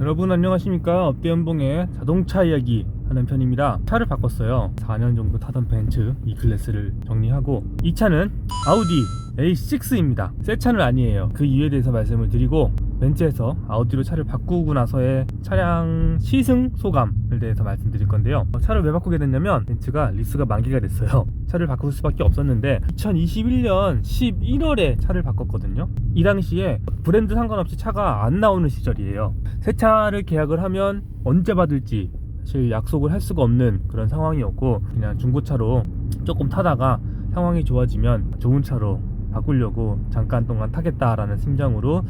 여러분 안녕하십니까. 업대연봉의 자동차 이야기 하는 편입니다. 차를 바꿨어요. 4년 정도 타던 벤츠 E클래스를 정리하고 이 차는 아우디 A6입니다. 새 차는 아니에요. 그 이유에 대해서 말씀을 드리고 벤츠에서 아우디로 차를 바꾸고 나서의 차량 시승 소감에 대해서 말씀드릴 건데요. 차를 왜 바꾸게 됐냐면 벤츠가 리스가 만기가 됐어요. 차를 바꿀 수밖에 없었는데 2021년 11월에 차를 바꿨거든요. 이 당시에 브랜드 상관없이 차가 안 나오는 시절이에요. 새 차를 계약을 하면 언제 받을지 사실 약속을 할 수가 없는 그런 상황이었고, 그냥 중고차로 조금 타다가 상황이 좋아지면 좋은 차로 바꾸려고 잠깐 동안 타겠다라는 심정으로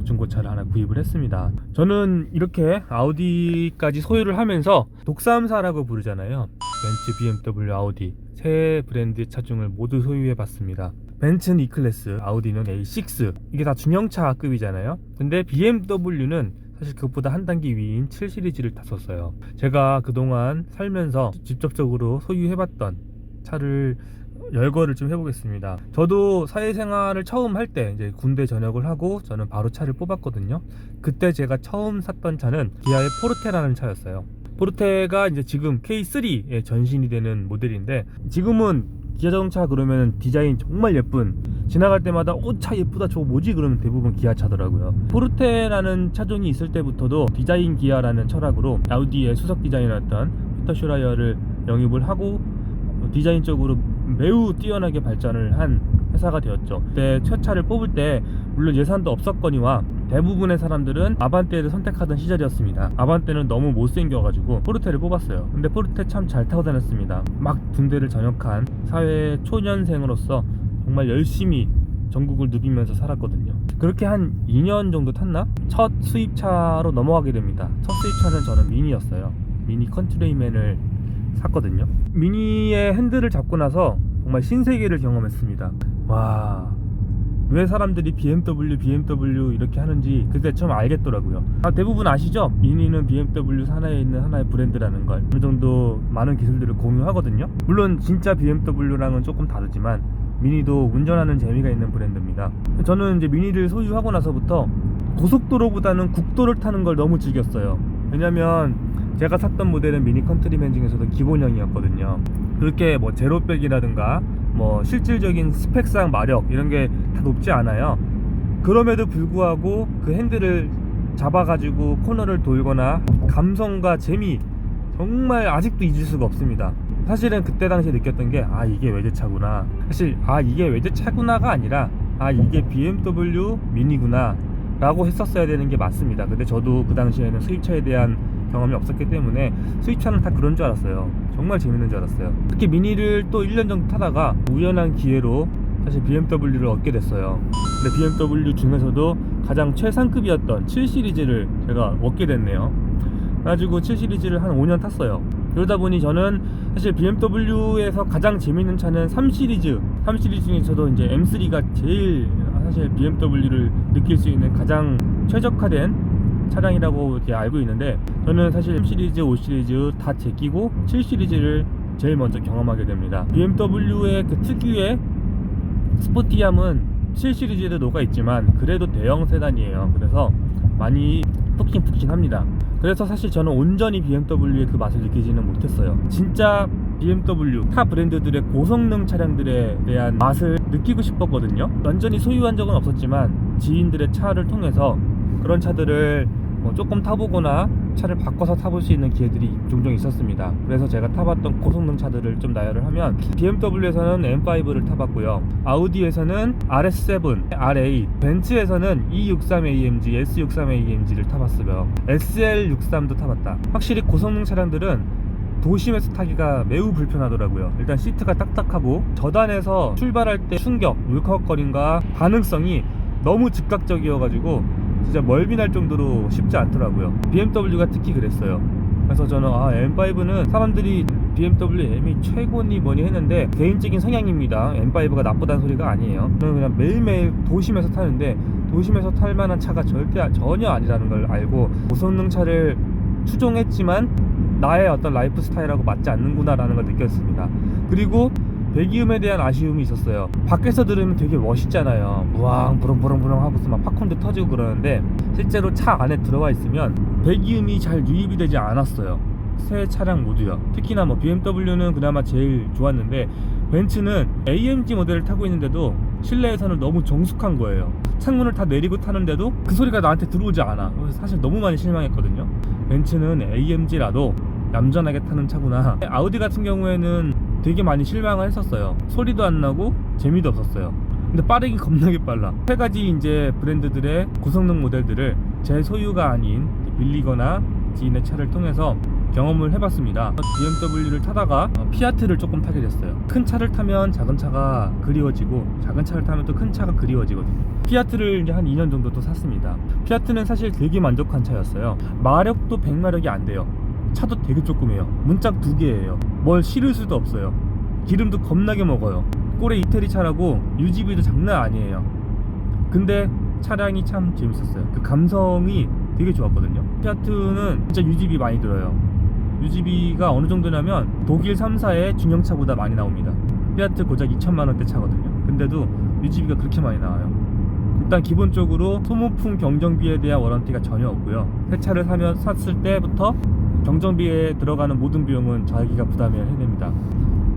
중고차를 하나 구입을 했습니다. 저는 이렇게 아우디까지 소유를 하면서 독삼사라고 부르잖아요. 벤츠, BMW, 아우디 세 브랜드 차종을 모두 소유해 봤습니다. 벤츠는 E클래스, 아우디는 A6, 이게 다 중형차급이잖아요. 근데 BMW는 사실 그것보다 한 단계 위인 7시리즈를 탔었어요. 제가 그동안 살면서 직접적으로 소유해봤던 차를 열거를 좀 해보겠습니다. 저도 사회생활을 처음 할 때 이제 군대 전역을 하고 저는 바로 차를 뽑았거든요. 그때 제가 처음 샀던 차는 기아의 포르테라는 차였어요. 포르테가 이제 지금 K3의 전신이 되는 모델인데, 지금은 기아 자동차 그러면 디자인 정말 예쁜, 지나갈 때마다 차 예쁘다 저거 뭐지 그러면 대부분 기아 차더라고요. 포르테라는 차종이 있을 때부터도 디자인 기아라는 철학으로 아우디의 수석 디자이너였던 피터 슈라이어를 영입을 하고 디자인적으로 매우 뛰어나게 발전을 한 회사가 되었죠. 그때 첫 차를 뽑을 때 물론 예산도 없었거니와 대부분의 사람들은 아반떼를 선택하던 시절이었습니다. 아반떼는 너무 못생겨가지고 포르테를 뽑았어요. 근데 포르테 참 잘 타고 다녔습니다. 막 군대를 전역한 사회 초년생으로서 정말 열심히 전국을 누비면서 살았거든요. 그렇게 한 2년 정도 탔나? 첫 수입차로 넘어가게 됩니다. 첫 수입차는 저는 미니였어요. 미니 컨트레이맨을 샀거든요. 미니의 핸들을 잡고 나서 정말 신세계를 경험했습니다. 와, 왜 사람들이 BMW 이렇게 하는지 그때 처음 알겠더라고요. 대부분 아시죠? 미니는 BMW 산하에 있는 하나의 브랜드라는 걸. 어느 정도 많은 기술들을 공유하거든요. 물론 진짜 BMW랑은 조금 다르지만 미니도 운전하는 재미가 있는 브랜드입니다. 저는 이제 미니를 소유하고 나서부터 고속도로보다는 국도를 타는 걸 너무 즐겼어요. 왜냐면 제가 샀던 모델은 미니 컨트리맨 중에서도 기본형이었거든요. 그렇게 뭐 제로백이라든가 뭐 실질적인 스펙상 마력 이런 게 다 높지 않아요. 그럼에도 불구하고 그 핸들을 잡아가지고 코너를 돌거나 감성과 재미, 정말 아직도 잊을 수가 없습니다. 사실은 그때 당시에 느꼈던 게 이게 외제차구나. 사실 이게 외제차구나가 아니라 이게 BMW 미니구나 라고 했었어야 되는 게 맞습니다. 근데 저도 그 당시에는 수입차에 대한 경험이 없었기 때문에 수입차는 다 그런 줄 알았어요. 정말 재밌는 줄 알았어요. 특히 미니를 또 1년 정도 타다가 우연한 기회로 사실 BMW를 얻게 됐어요. 근데 BMW 중에서도 가장 최상급이었던 7시리즈를 제가 얻게 됐네요. 그래가지고 7시리즈를 한 5년 탔어요. 그러다 보니 저는 사실 BMW에서 가장 재밌는 차는 3시리즈 중에서도 이제 M3가 제일 사실 BMW를 느낄 수 있는 가장 최적화된 차량이라고 이렇게 알고 있는데, 저는 사실 3시리즈, 5시리즈 다 제끼고 7시리즈를 제일 먼저 경험하게 됩니다. BMW의 그 특유의 스포티함은 7시리즈에도 녹아있지만 그래도 대형 세단이에요. 그래서 많이 푹신푹신합니다. 그래서 사실 저는 온전히 BMW의 그 맛을 느끼지는 못했어요. 진짜 BMW, 타 브랜드들의 고성능 차량들에 대한 맛을 느끼고 싶었거든요. 완전히 소유한 적은 없었지만 지인들의 차를 통해서 그런 차들을 조금 타보거나 차를 바꿔서 타볼 수 있는 기회들이 종종 있었습니다. 그래서 제가 타봤던 고성능 차들을 좀 나열을 하면, BMW에서는 M5를 타봤고요, 아우디에서는 RS7, R8, 벤츠에서는 E63AMG, S63AMG를 타봤어요. SL63도 타봤다. 확실히 고성능 차량들은 도심에서 타기가 매우 불편하더라고요. 일단 시트가 딱딱하고 저단에서 출발할 때 충격, 울컥거림과 반응성이 너무 즉각적이어가지고 진짜 멀미날 정도로 쉽지 않더라고요. BMW가 특히 그랬어요. 그래서 저는 M5는 사람들이 BMW M이 최고니 뭐니 했는데 개인적인 성향입니다. M5가 나쁘다는 소리가 아니에요. 저는 그냥 매일매일 도심에서 타는데 도심에서 탈 만한 차가 전혀 아니라는 걸 알고 고성능 차를 추종했지만 나의 어떤 라이프 스타일하고 맞지 않는구나 라는 걸 느꼈습니다. 그리고 배기음에 대한 아쉬움이 있었어요. 밖에서 들으면 되게 멋있잖아요. 무왕 부릉부릉부릉 하고서 막 팝콘도 터지고 그러는데 실제로 차 안에 들어와 있으면 배기음이 잘 유입이 되지 않았어요. 새 차량 모두요. 특히나 뭐 BMW는 그나마 제일 좋았는데 벤츠는 AMG 모델을 타고 있는데도 실내에서는 너무 정숙한 거예요. 창문을 다 내리고 타는데도 그 소리가 나한테 들어오지 않아. 그래서 사실 너무 많이 실망했거든요. 벤츠는 AMG라도 얌전하게 타는 차구나. 아우디 같은 경우에는 되게 많이 실망을 했었어요. 소리도 안 나고 재미도 없었어요. 근데 빠르긴 겁나게 빨라. 세 가지 이제 브랜드들의 고성능 모델들을 제 소유가 아닌 빌리거나 지인의 차를 통해서 경험을 해봤습니다. BMW를 타다가 피아트를 조금 타게 됐어요. 큰 차를 타면 작은 차가 그리워지고 작은 차를 타면 또 큰 차가 그리워지거든요. 피아트를 이제 한 2년 정도 또 샀습니다. 피아트는 사실 되게 만족한 차였어요. 마력도 100마력이 안 돼요. 차도 되게 조그매요. 문짝 2개예요. 뭘 실을 수도 없어요. 기름도 겁나게 먹어요. 꼴에 이태리 차라고 유지비도 장난 아니에요. 근데 차량이 참 재밌었어요. 그 감성이 되게 좋았거든요. 피아트는 진짜 유지비 많이 들어요. 유지비가 어느 정도냐면 독일 3사의 중형차보다 많이 나옵니다. 피아트 고작 2천만원대 차거든요. 근데도 유지비가 그렇게 많이 나와요. 일단 기본적으로 소모품 경정비에 대한 워런티가 전혀 없고요. 새 차를 샀을 때부터 경정비에 들어가는 모든 비용은 자기가 부담해야 됩니다.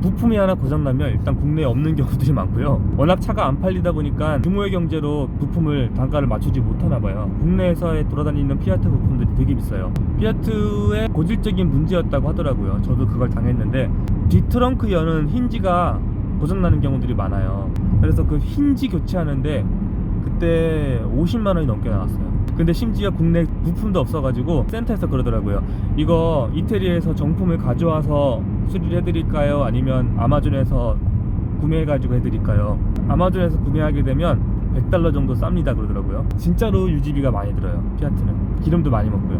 부품이 하나 고장나면 일단 국내에 없는 경우들이 많고요. 워낙 차가 안 팔리다 보니까 규모의 경제로 부품을 단가를 맞추지 못하나 봐요. 국내에서 돌아다니는 피아트 부품들이 되게 비싸요. 피아트의 고질적인 문제였다고 하더라고요. 저도 그걸 당했는데 뒤트렁크 여는 힌지가 고장나는 경우들이 많아요. 그래서 그 힌지 교체하는데 그때 50만원이 넘게 나왔어요. 근데 심지어 국내 부품도 없어가지고 센터에서 그러더라고요. 이거 이태리에서 정품을 가져와서 수리를 해드릴까요? 아니면 아마존에서 구매해가지고 해드릴까요? 아마존에서 구매하게 되면 $100 정도 쌉니다 그러더라고요. 진짜로 유지비가 많이 들어요. 피아트는 기름도 많이 먹고요.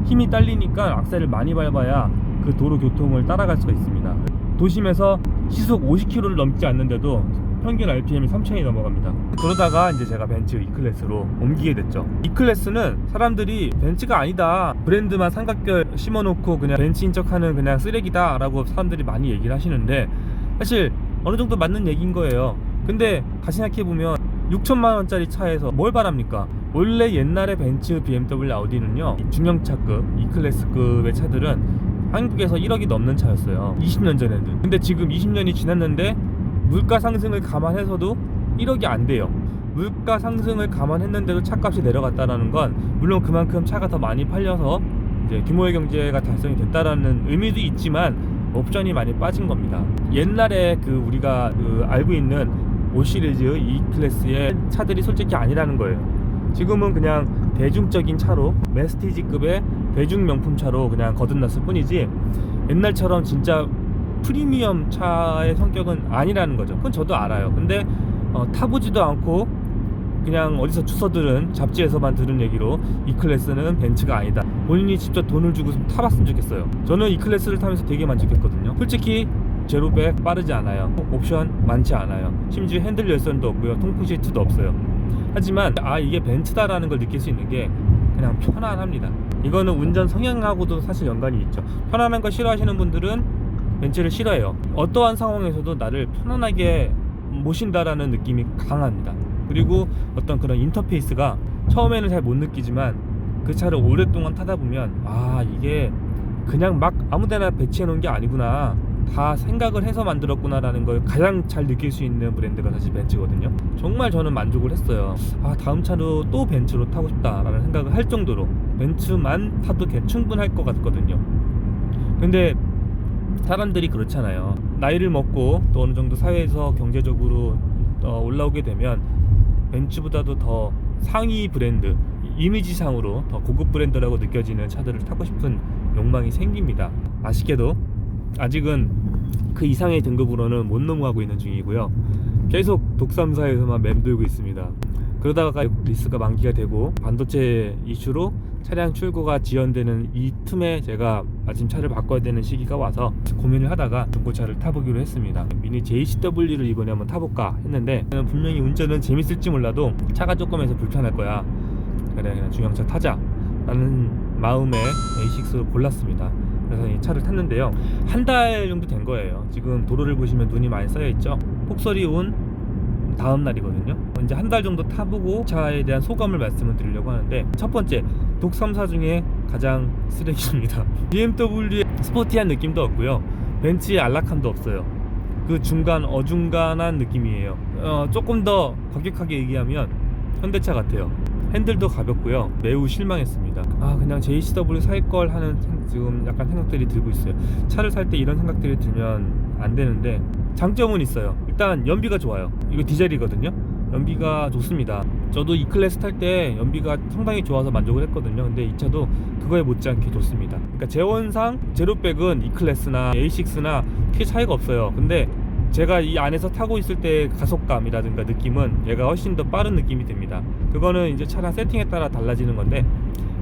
힘이 딸리니까 악셀을 많이 밟아야 그 도로 교통을 따라갈 수가 있습니다. 도심에서 시속 50km를 넘지 않는데도 평균 RPM이 3000이 넘어갑니다. 그러다가 이제 제가 벤츠 E클래스로 옮기게 됐죠. E클래스는 사람들이 벤츠가 아니다, 브랜드만 삼각결 심어놓고 그냥 벤츠인 척하는 그냥 쓰레기다 라고 사람들이 많이 얘기를 하시는데 사실 어느 정도 맞는 얘기인 거예요. 근데 다시 생각해보면 6천만원짜리 차에서 뭘 바랍니까? 원래 옛날에 벤츠, BMW, 아우디는요 중형차급, E클래스급의 차들은 한국에서 1억이 넘는 차였어요. 20년 전에는. 근데 지금 20년이 지났는데 물가 상승을 감안해서도 1억이 안 돼요. 물가 상승을 감안했는데도 차값이 내려갔다라는 건 물론 그만큼 차가 더 많이 팔려서 이제 규모의 경제가 달성이 됐다라는 의미도 있지만 옵션이 많이 빠진 겁니다. 옛날에 우리가 알고 있는 5 시리즈 E클래스의 차들이 솔직히 아니라는 거예요. 지금은 그냥 대중적인 차로 메스티지급의 대중 명품 차로 그냥 거듭났을 뿐이지 옛날처럼 진짜 프리미엄 차의 성격은 아니라는 거죠. 그건 저도 알아요. 근데 타보지도 않고 그냥 어디서 주워 들은 잡지에서만 들은 얘기로 E클래스는 벤츠가 아니다. 본인이 직접 돈을 주고 좀 타봤으면 좋겠어요. 저는 E클래스를 타면서 되게 만족했거든요. 솔직히 제로백 빠르지 않아요. 옵션 많지 않아요. 심지어 핸들 열선도 없고요. 통풍 시트도 없어요. 하지만 이게 벤츠다라는 걸 느낄 수 있는 게 그냥 편안합니다. 이거는 운전 성향하고도 사실 연관이 있죠. 편안한 거 싫어하시는 분들은 벤츠를 싫어해요. 어떠한 상황에서도 나를 편안하게 모신다라는 느낌이 강합니다. 그리고 어떤 그런 인터페이스가 처음에는 잘 못 느끼지만 그 차를 오랫동안 타다 보면 이게 그냥 막 아무데나 배치해 놓은 게 아니구나, 다 생각을 해서 만들었구나 라는 걸 가장 잘 느낄 수 있는 브랜드가 사실 벤츠거든요. 정말 저는 만족을 했어요. 다음 차로 또 벤츠로 타고 싶다 라는 생각을 할 정도로 벤츠만 타도 충분할 것 같거든요. 근데 사람들이 그렇잖아요. 나이를 먹고 또 어느 정도 사회에서 경제적으로 올라오게 되면 벤츠보다도 더 상위 브랜드, 이미지상으로 더 고급 브랜드라고 느껴지는 차들을 타고 싶은 욕망이 생깁니다. 아쉽게도 아직은 그 이상의 등급으로는 못 넘어가고 있는 중이고요. 계속 독삼사에서만 맴돌고 있습니다. 그러다가 리스가 만기가 되고 반도체 이슈로 차량 출고가 지연되는 이 틈에 제가 마침 차를 바꿔야 되는 시기가 와서 고민을 하다가 중고차를 타보기로 했습니다. 미니 JCW를 이번에 한번 타볼까 했는데 분명히 운전은 재밌을지 몰라도 차가 조금해서 불편할 거야. 그냥 중형차 타자 라는 마음에 A6를 골랐습니다. 그래서 이 차를 탔는데요. 한 달 정도 된 거예요. 지금 도로를 보시면 눈이 많이 쌓여 있죠. 폭설이 온 다음 날이거든요. 이제 한 달 정도 타보고 차에 대한 소감을 말씀을 드리려고 하는데, 첫 번째, 독3사 중에 가장 쓰레기입니다. BMW의 스포티한 느낌도 없고요, 벤츠의 안락함도 없어요. 그 중간 어중간한 느낌이에요. 조금 더 과격하게 얘기하면 현대차 같아요. 핸들도 가볍고요. 매우 실망했습니다. 그냥 JCW 살 걸 하는 지금 약간 생각들이 들고 있어요. 차를 살 때 이런 생각들이 들면 안 되는데, 장점은 있어요. 일단 연비가 좋아요. 이거 디젤이거든요. 연비가 좋습니다. 저도 이 클래스 탈 때 연비가 상당히 좋아서 만족을 했거든요. 근데 이 차도 그거에 못지않게 좋습니다. 그러니까 재원상 제로백은 이 클래스나 A6나 크게 차이가 없어요. 근데 제가 이 안에서 타고 있을 때 가속감이라든가 느낌은 얘가 훨씬 더 빠른 느낌이 듭니다. 그거는 이제 차량 세팅에 따라 달라지는 건데,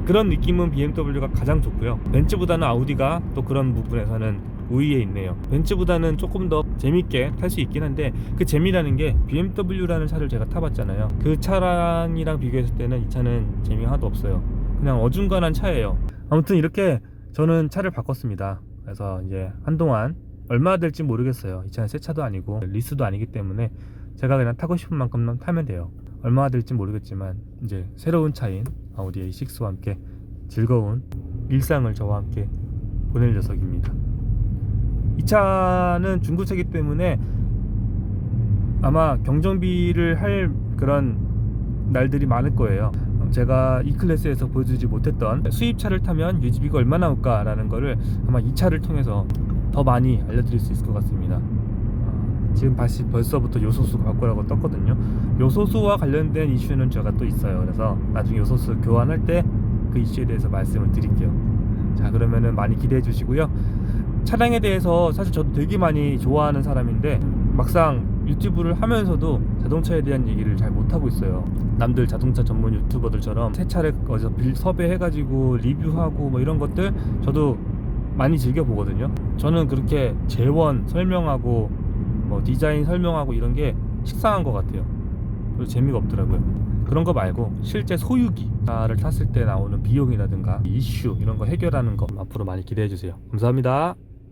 그런 느낌은 BMW가 가장 좋고요. 벤츠보다는 아우디가 또 그런 부분에서는 우위에 있네요. 벤츠보다는 조금 더 재밌게 탈 수 있긴 한데, 그 재미라는 게 BMW라는 차를 제가 타봤잖아요. 그 차량이랑 비교했을 때는 이 차는 재미가 하나도 없어요. 그냥 어중간한 차예요. 아무튼 이렇게 저는 차를 바꿨습니다. 그래서 이제 한동안 얼마 될지 모르겠어요. 이 차는 새 차도 아니고 리스도 아니기 때문에 제가 그냥 타고 싶은 만큼만 타면 돼요. 얼마 될지 모르겠지만 이제 새로운 차인 아우디 A6와 함께 즐거운 일상을 저와 함께 보낼 녀석입니다. 이 차는 중고차이기 때문에 아마 경정비를 할 그런 날들이 많을 거예요. 제가 이 클래스에서 보여주지 못했던 수입차를 타면 유지비가 얼마나 나올까 라는 거를 아마 이 차를 통해서 더 많이 알려드릴 수 있을 것 같습니다. 지금 벌써부터 요소수 바꾸라고 떴거든요. 요소수와 관련된 이슈는 제가 또 있어요. 그래서 나중에 요소수 교환할 때 그 이슈에 대해서 말씀을 드릴게요. 자, 그러면은 많이 기대해 주시고요. 차량에 대해서 사실 저도 되게 많이 좋아하는 사람인데, 막상 유튜브를 하면서도 자동차에 대한 얘기를 잘 못하고 있어요. 남들 자동차 전문 유튜버들처럼 새 차를 어디서 섭외해가지고 리뷰하고 뭐 이런 것들 저도 많이 즐겨보거든요. 저는 그렇게 재원 설명하고 뭐 디자인 설명하고 이런 게 식상한 것 같아요. 그리고 재미가 없더라고요. 그런 거 말고 실제 소유기를 탔을 때 나오는 비용이라든가 이슈 이런 거 해결하는 거 앞으로 많이 기대해 주세요. 감사합니다.